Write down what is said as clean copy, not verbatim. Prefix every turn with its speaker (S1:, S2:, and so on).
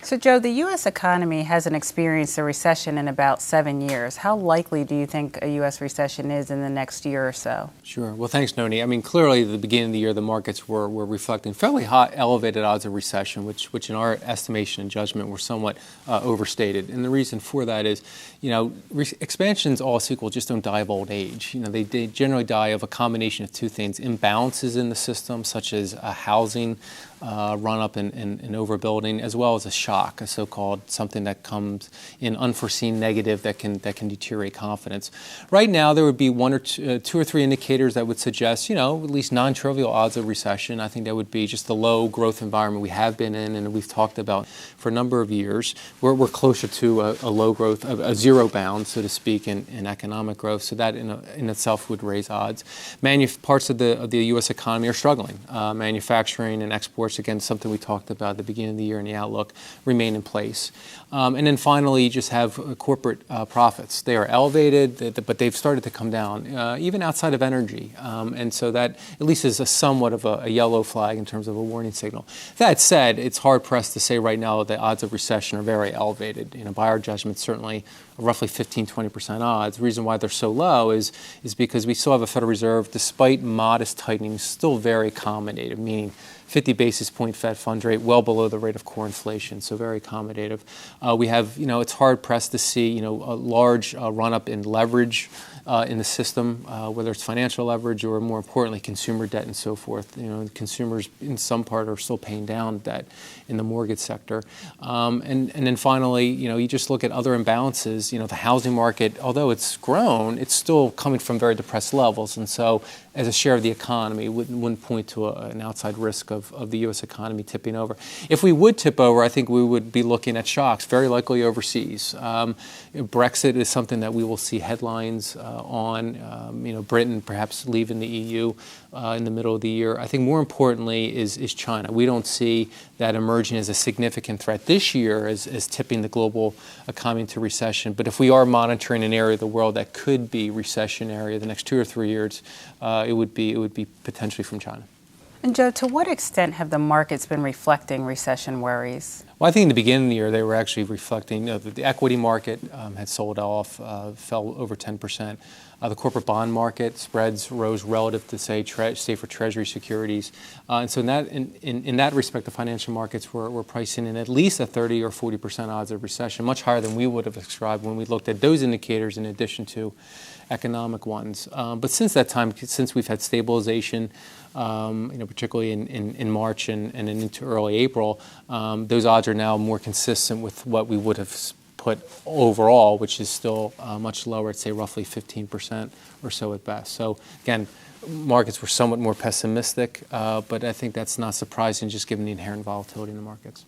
S1: So, Joe, the U.S. economy hasn't experienced a recession in about 7 years. How likely do you think a U.S. recession is in the next year or so?
S2: Sure. Well, thanks, Noni. I mean, clearly, at the beginning of the year, the markets were reflecting fairly high, elevated odds of recession, which in our estimation and judgment were somewhat overstated. And the reason for that is, expansions, all else equal, just don't die of old age. They generally die of a combination of two things: imbalances in the system, such as a housing run-up and overbuilding, as well as a shock, a so-called something that comes in unforeseen negative that can deteriorate confidence. Right now, there would be two or three indicators that would suggest, at least non-trivial odds of recession. I think that would be just the low growth environment we have been in and we've talked about for a number of years. We're closer to a low growth, a zero bound, so to speak, in economic growth. So that in itself would raise odds. Parts of the U.S. economy are struggling. Manufacturing and exports, again, something we talked about at the beginning of the year in the outlook, remain in place. And then finally, you just have corporate profits. They are elevated, but they've started to come down, even outside of energy. And so that at least is somewhat of a yellow flag in terms of a warning signal. That said, it's hard-pressed to say right now that the odds of recession are very elevated. By our judgment, certainly roughly 15-20% odds. The reason why they're so low is because we still have a Federal Reserve, despite modest tightening, still very accommodative, meaning 50 basis point Fed funds rate, well below the rate of core inflation, so very accommodative. We have, it's hard pressed to see, a large run-up in leverage in the system, whether it's financial leverage or, more importantly, consumer debt and so forth. Consumers in some part are still paying down debt in the mortgage sector. And then finally, you just look at other imbalances. The housing market, although it's grown, it's still coming from very depressed levels. And so as a share of the economy, wouldn't point to an outside risk of the U.S. economy tipping over. If we would tip over, I think we would be looking at shocks, very likely overseas. Brexit is something that we will see headlines on. Britain perhaps leaving the EU in the middle of the year. I think more importantly is China. We don't see that emerging as a significant threat this year as tipping the global economy into recession. But if we are monitoring an area of the world that could be recessionary the next 2 or 3 years, it would be potentially from China.
S1: And Joe, to what extent have the markets been reflecting recession worries?
S2: Well, I think in the beginning of the year they were actually reflecting the equity market had sold off, fell over 10%. The corporate bond market spreads rose relative to, say for Treasury securities. And so in that respect, the financial markets were pricing in at least a 30 or 40% odds of recession, much higher than we would have ascribed when we looked at those indicators in addition to economic ones. But since that time, since we've had stabilization, particularly in March and into early April, those odds are now more consistent with what we would have put overall, which is still much lower, at say roughly 15% or so at best. So again, markets were somewhat more pessimistic, but I think that's not surprising just given the inherent volatility in the markets.